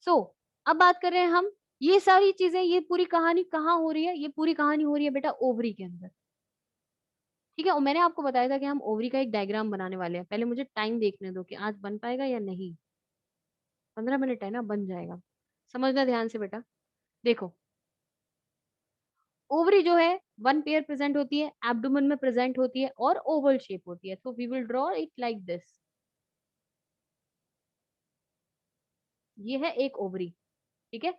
सो अब बात कर रहे हैं हम, ये सारी चीजें, ये पूरी कहानी कहाँ हो रही है? ये पूरी कहानी हो रही है बेटा ओवरी के अंदर। ठीक है, और मैंने आपको बताया था कि हम ओवरी का एक डायग्राम बनाने वाले हैं। पहले मुझे टाइम देखने दो कि आज बन पाएगा या नहीं। 15 मिनट है ना, बन जाएगा। समझना ध्यान से बेटा। देखो, ओवरी जो है वन पेयर प्रेजेंट होती है, एब्डोमेन में प्रेजेंट होती है और ओवल शेप होती है। तो we will draw it like this. ये है एक ओवरी। ठीक है,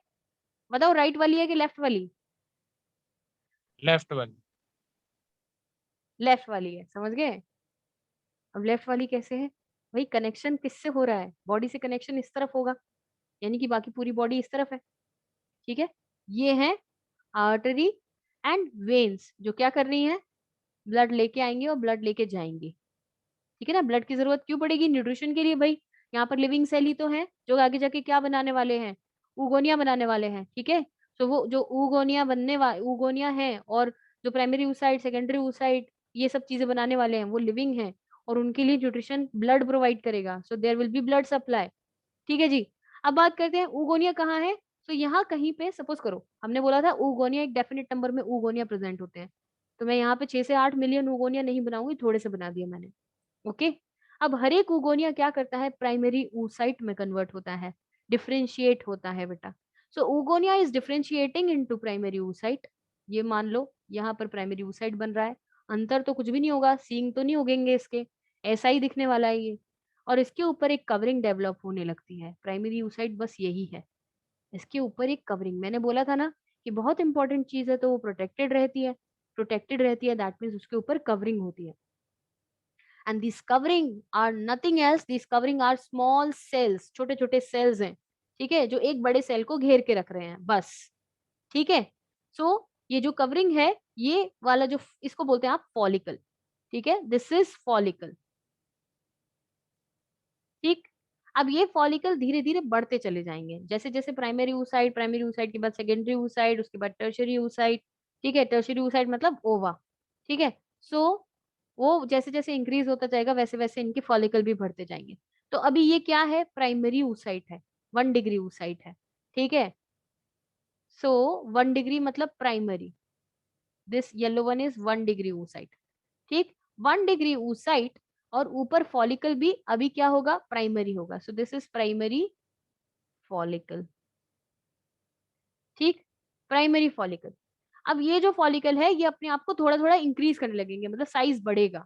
बताओ राइट वाली है कि लेफ्ट वाली? Left one. लेफ्ट वाली है, समझ गए? अब लेफ्ट वाली कैसे है? भाई कनेक्शन किससे हो रहा है? बॉडी से कनेक्शन इस तरफ होगा, यानी कि बाकी पूरी बॉडी इस तरफ है। ठीक है, ये है आर्टरी एंड वेन्स जो क्या कर रही हैं? ब्लड लेके आएंगे और ब्लड लेके जाएंगे। ठीक है ना, ब्लड की जरूरत क्यों पड़ेगी? न्यूट्रिशन के लिए भाई। यहाँ पर लिविंग सेल ही तो है जो आगे जाके क्या बनाने वाले हैं? उगोनिया बनाने वाले हैं। ठीक है, तो वो जो उगोनिया है और जो प्राइमरी oocyte सेकेंडरी oocyte ये सब चीजें बनाने वाले हैं वो लिविंग हैं, और उनके लिए न्यूट्रिशन ब्लड प्रोवाइड करेगा। So there will be blood supply. ठीक है जी। अब बात करते हैं उगोनिया कहाँ है। तो यहाँ कहीं पे सपोज करो, हमने बोला था उगोनिया एक डेफिनेट नंबर में उगोनिया प्रेजेंट होते हैं। तो मैं यहाँ पे 6 से 8 मिलियन उगोनिया नहीं बनाऊंगी, थोड़े से बना दिया मैंने। ओके, अब हर एक उगोनिया क्या करता है? प्राइमरी oocyte में कन्वर्ट होता है, डिफरेंशिएट होता है बेटा। So oogonia is differentiating into primary oocyte। ये मान लो यहाँ पर प्राइमरी oocyte बन रहा है। अंतर तो कुछ भी नहीं होगा, सींग तो नहीं उगेंगे इसके, ऐसा ही दिखने वाला है ये। और इसके ऊपर एक कवरिंग डेवलप होने लगती है। प्राइमरी oocyte बस यही है, इसके ऊपर एक कवरिंग। मैंने बोला था ना कि बहुत इंपॉर्टेंट चीज है, तो वो प्रोटेक्टेड रहती है। प्रोटेक्टेड रहती है दैट मीन्स उसके ऊपर कवरिंग होती है। And this covering are nothing else, this covering are small cells, छोटे छोटे सेल्स हैं। ठीक है, जो एक बड़े सेल को घेर के रख रहे हैं बस। ठीक है, सो ये जो कवरिंग है, ये वाला जो इसको बोलते हैं आप फॉलिकल। ठीक है, दिस इज फॉलिकल। ठीक, अब ये फॉलिकल धीरे धीरे बढ़ते चले जाएंगे, जैसे जैसे प्राइमरी oocyte के बाद सेकेंडरी oocyte, उसके बाद टर्शरी oocyte। ठीक है, टर्शरी oocyte मतलब ओवा। ठीक है, सो वो जैसे जैसे इंक्रीज होता जाएगा वैसे वैसे इनके फॉलिकल भी बढ़ते जाएंगे। तो अभी ये क्या है? प्राइमरी oocyte है, 1 डिग्री oocyte है। ठीक है, सो 1 डिग्री मतलब primary, this yellow one is 1 degree oocyte। ठीक, 1 डिग्री oocyte और ऊपर फॉलिकल भी अभी क्या होगा? प्राइमरी होगा। So this is primary follicle. ठीक, प्राइमरी फॉलिकल। अब ये जो फॉलिकल है ये अपने आप को थोड़ा थोड़ा इंक्रीज करने लगेंगे, मतलब साइज बढ़ेगा।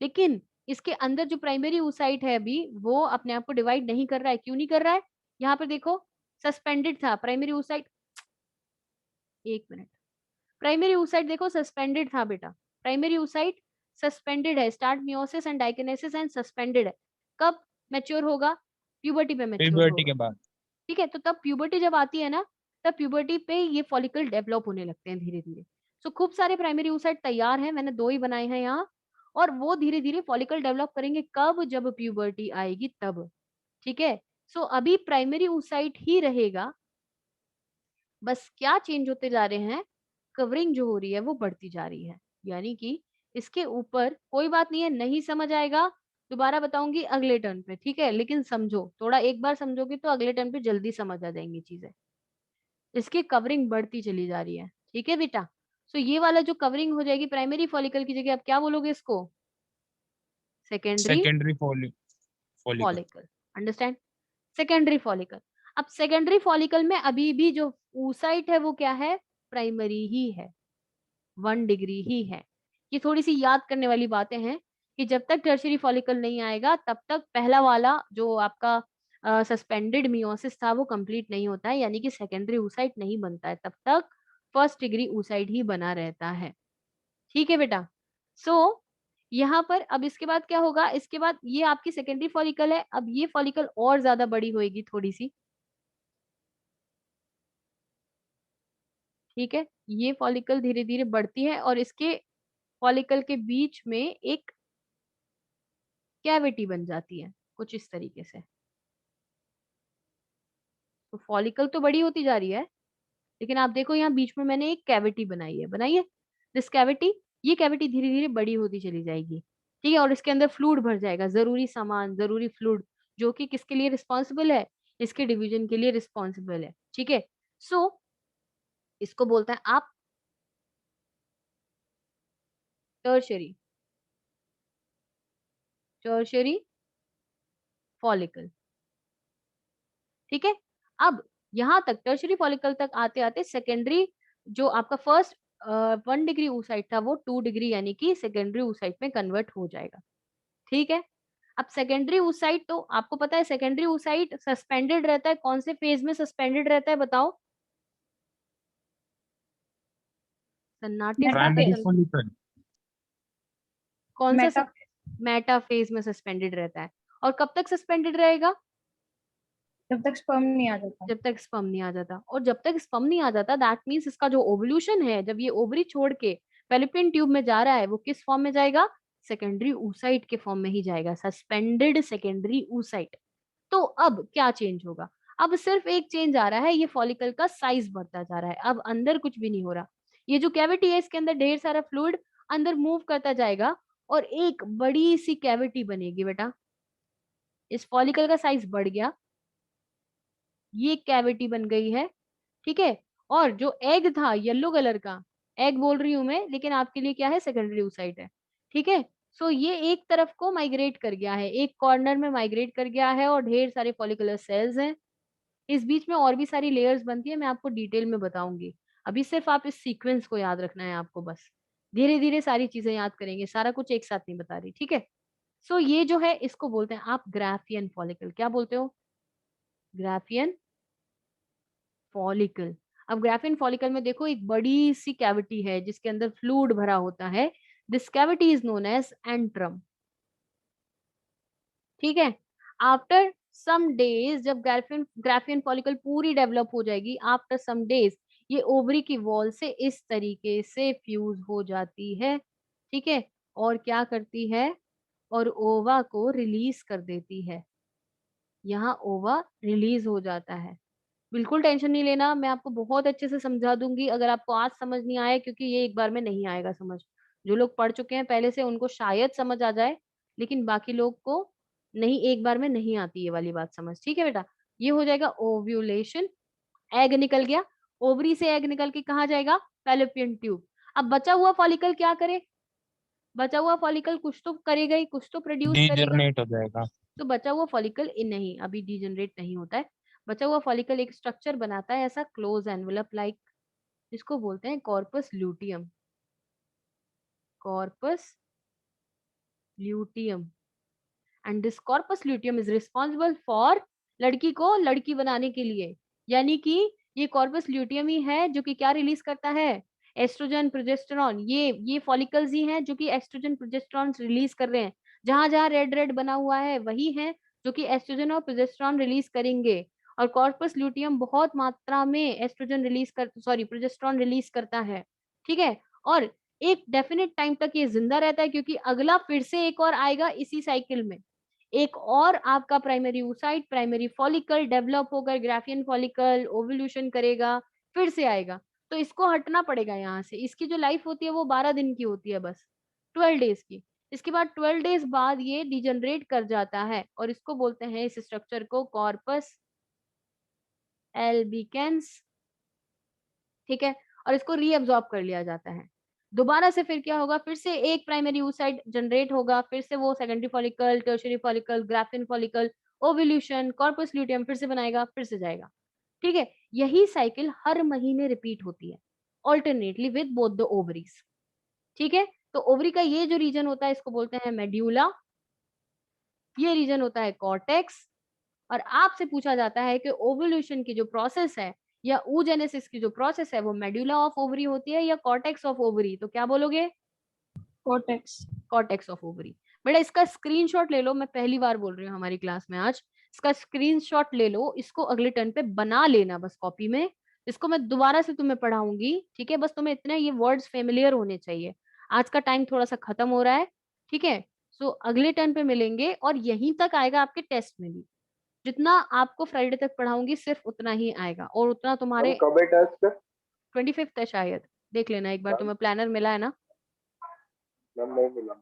लेकिन इसके अंदर जो प्राइमरी oocyte है अभी वो अपने आप को डिवाइड नहीं कर रहा है। क्यों नहीं कर रहा है? यहाँ पर देखो, सस्पेंडेड था प्राइमरी oocyte। एक मिनट, प्राइमरी oocyte देखो सस्पेंडेड था बेटा। प्राइमरी oocyte सस्पेंडेड है, start meiosis and diakinesis and suspended है। कब मैच्योर होगा? प्यूबर्टी पे मैच्योर प्यूबर्टी होगा। के बाद। ठीक है, तो तब प्यूबर्टी जब आती है ना, तब प्यूबर्टी पे ये फॉलिकल डेवलप होने लगते हैं धीरे धीरे। सो खूब सारे प्राइमरी oocyte तैयार हैं, मैंने 2 ही बनाए हैं यहाँ। और वो धीरे धीरे फॉलिकल डेवलप करेंगे कब? जब प्यूबर्टी आएगी तब। ठीक है, सो अभी प्राइमरी oocyte ही रहेगा, बस क्या चेंज होते जा रहे हैं? कवरिंग जो हो रही है वो बढ़ती जा रही है। यानी कि इसके ऊपर कोई बात नहीं है, नहीं समझ आएगा दोबारा बताऊंगी अगले टर्न पे। ठीक है, लेकिन समझो थोड़ा, एक बार समझोगे तो अगले टर्न पे जल्दी समझ आ जाएंगी चीजें। इसकी कवरिंग बढ़ती चली जा रही है। ठीक है बेटा, सो ये वाला जो कवरिंग हो जाएगी प्राइमरी फॉलिकल की जगह, आप क्या बोलोगे इसको? Secondary secondary follicle. Follicle. Understand? Secondary follicle. अब सेकेंडरी फॉलिकल में अभी भी जो oocyte है वो क्या है? प्राइमरी ही है, 1 डिग्री ही है। ये थोड़ी सी याद करने वाली बातें हैं कि जब तक टर्शरी फॉलिकल नहीं आएगा तब तक पहला वाला जो आपका सस्पेंडेड मियोसिस था वो कंप्लीट नहीं होता है, यानी कि सेकेंडरी oocyte नहीं बनता है। तब तक 1 डिग्री oocyte ही बना रहता है। ठीक है बेटा, सो यहाँ पर अब इसके बाद क्या होगा? इसके बाद ये आपकी सेकेंडरी फॉलिकल है, अब ये फॉलिकल और ज्यादा बड़ी होगी थोड़ी सी। ठीक है, ये फॉलिकल धीरे धीरे बढ़ती है और इसके फॉलिकल के बीच में एक कैविटी बन जाती है कुछ इस तरीके से। तो फॉलिकल तो बड़ी होती जा रही है, लेकिन आप देखो यहाँ बीच में मैंने एक कैविटी बनाई है दिस कैविटी। ये कैविटी धीरे धीरे बड़ी होती चली जाएगी। ठीक है, और इसके अंदर फ्लूइड भर जाएगा, जरूरी सामान, जरूरी फ्लूइड, जो कि किसके लिए रिस्पॉन्सिबल है? इसके डिवीजन के लिए रिस्पॉन्सिबल है, ठीक है। सो इसको बोलता है आप टर्शरी टर्शरी फॉलिकल, ठीक है। अब यहाँ तक टर्शरी फॉलिकल तक आते आते सेकेंडरी, जो आपका फर्स्ट 1 डिग्री oocyte था वो 2 डिग्री यानी कि सेकेंडरी oocyte में कन्वर्ट हो जाएगा, ठीक है। अब सेकेंडरी oocyte तो आपको पता है सेकेंडरी oocyte सस्पेंडेड रहता है, कौन से फेज में सस्पेंडेड रहता है बताओ? सन्नाटे से तो प्राइमरी चल, फॉलिकल। कौन सा? मेटा मेटा फेज में सस्पेंडेड रहता है। और कब तक सस्पेंडेड रहेगा? जब तक स्पर्म नहीं आ जाता। जब तक स्पर्म नहीं आ जाता। और जब तक स्पर्म नहीं आ जाता दैट मीन्स इसका जो ओवल्यूशन है, जब ये ओवरी छोड़ के फैलोपियन ट्यूब में जा रहा है, वो किस फॉर्म में जाएगा? सेकेंडरी oocyte के फॉर्म में ही जाएगा, सस्पेंडेड सेकेंडरी oocyte। तो अब क्या चेंज होगा? अब सिर्फ एक चेंज आ रहा है, ये फॉलिकल का साइज बढ़ता जा रहा है, अब अंदर कुछ भी नहीं हो रहा। ये जो कैविटी है इसके अंदर ढेर सारा फ्लूइड अंदर मूव करता जाएगा और एक बड़ी सी कैविटी बनेगी बेटा। इस फॉलिकल का साइज बढ़ गया, ये कैविटी बन गई है, ठीक है। और जो एग था येलो कलर का, एग बोल रही हूं मैं लेकिन आपके लिए क्या है, सेकेंडरी oocyte है, ठीक है। सो ये एक तरफ को माइग्रेट कर गया है, एक कॉर्नर में माइग्रेट कर गया है और ढेर सारे फॉलिकुलर सेल्स हैं। इस बीच में और भी सारी लेयर्स बनती है, मैं आपको डिटेल में बताऊंगी। अभी सिर्फ आप इस सीक्वेंस को याद रखना है आपको, बस धीरे धीरे सारी चीजें याद करेंगे, सारा कुछ एक साथ नहीं बता रही, ठीक है। सो ये जो है इसको बोलते हैं आप ग्राफियन फॉलिकल। क्या बोलते हो? Graafian follicle. अब ग्राफियन फॉलिकल में देखो एक बड़ी सी कैविटी है जिसके अंदर फ्लूइड भरा होता है, this cavity is known as antrum, ठीक है। आफ्टर सम डेज जब ग्राफियन ग्राफियन फॉलिकल पूरी डेवलप हो जाएगी, आफ्टर सम डेज ये ओवरी की वॉल से इस तरीके से फ्यूज हो जाती है, ठीक है। और क्या करती है? और ओवा को रिलीज कर देती है, यहाँ ओवा रिलीज हो जाता है। बिल्कुल टेंशन नहीं लेना, मैं आपको बहुत अच्छे से समझा दूंगी अगर आपको आज समझ नहीं आया, क्योंकि ये एक बार में नहीं आएगा समझ। जो लोग पढ़ चुके हैं पहले से उनको शायद समझ आ जाए, लेकिन बाकी लोग को नहीं, एक बार में नहीं आती ये वाली बात समझ, ठीक है बेटा। ये हो जाएगा ओव्यूलेशन, एग निकल गया, ओवरी से एग निकल के कहाँ जाएगा? Fallopian tube. अब बचा हुआ फॉलिकल क्या करे? बचा हुआ फॉलिकल कुछ तो करेगा ही, कुछ तो प्रोड्यूस करेगा। डीजनरेट हो जाएगा। तो बचा हुआ फॉलिकल इन नहीं, अभी डिजनरेट नहीं होता है। बचा हुआ फॉलिकल एक स्ट्रक्चर बनाता है ऐसा क्लोज एनवेलप लाइक, जिसको बोलते हैं corpus luteum. Corpus luteum. And this corpus luteum is responsible for लड़की को लड़की बनाने के लिए, यानी कि ये कॉर्पस ल्यूटियम ही है जो कि क्या रिलीज करता है? Estrogen progesterone. ये फॉलिकल्स ही हैं जो कि एस्ट्रोजन प्रोजेस्टेरॉन रिलीज कर रहे हैं। जहां जहां रेड रेड बना हुआ है वही है जो कि एस्ट्रोजन और प्रोजेस्टेरॉन रिलीज करेंगे। और कॉर्पस ल्यूटियम बहुत मात्रा में एस्ट्रोजन रिलीज कर, सॉरी, प्रोजेस्टेरॉन रिलीज करता है, ठीक है। और एक डेफिनेट टाइम तक ये जिंदा रहता है, क्योंकि अगला फिर से एक और आएगा इसी साइकिल में। एक और आपका primary oocyte, primary follicle develop होकर ग्राफियन फॉलिकल ओवल्यूशन करेगा, फिर से आएगा। तो इसको हटना पड़ेगा यहाँ से। इसकी जो लाइफ होती है वो 12 दिन की होती है बस, 12 डेज की। इसके बाद 12 डेज बाद ये डिजनरेट कर जाता है और इसको बोलते हैं, इस स्ट्रक्चर को, कॉर्पस एल्बिकेंस, ठीक है। और इसको रीअब्सॉर्ब कर लिया जाता है। दोबारा से फिर क्या होगा? फिर से एक प्राइमरी oocyte जनरेट होगा, फिर से वो secondary follicle, tertiary follicle, Graafian follicle, ovulation, corpus luteum फिर से बनाएगा, फिर से जाएगा, ठीक है। यही साइकिल हर महीने रिपीट होती है, alternately with both the ovaries, ठीक है। तो ओवरी का ये जो रीजन होता है इसको बोलते हैं मेड्यूला, ये रीजन होता है कॉर्टेक्स। और आपसे पूछा जाता है कि ओवल्यूशन की जो प्रोसेस है या oogenesis की जो प्रोसेस है वो मेड्यूला ऑफ ओवरी होती है या कॉर्टेक्स ऑफ ओवरी, तो क्या बोलोगे? कोटेक्स। Cortex of ovary. बेटा इसका स्क्रीनशॉट ले लो, मैं पहली बार बोल रही हूँ हमारी क्लास में आज। इसका स्क्रीनशॉट ले लो, इसको अगले टर्न पे बना लेना बस कॉपी में। इसको मैं दोबारा से तुम्हें पढ़ाऊंगी, ठीक है। बस तुम्हें इतने ये वर्ड्स फेमिलियर होने चाहिए। आज का टाइम थोड़ा सा खत्म हो रहा है, ठीक है। सो अगले टर्न पे मिलेंगे और यहीं तक आएगा आपके टेस्ट में भी। जितना आपको फ्राइडे तक पढ़ाऊंगी सिर्फ उतना ही आएगा और उतना तुम्हारे कब है टेस्ट? 25th है शायद, देख लेना एक बार। तुम्हें प्लानर मिला है ना? मैम नहीं मिला।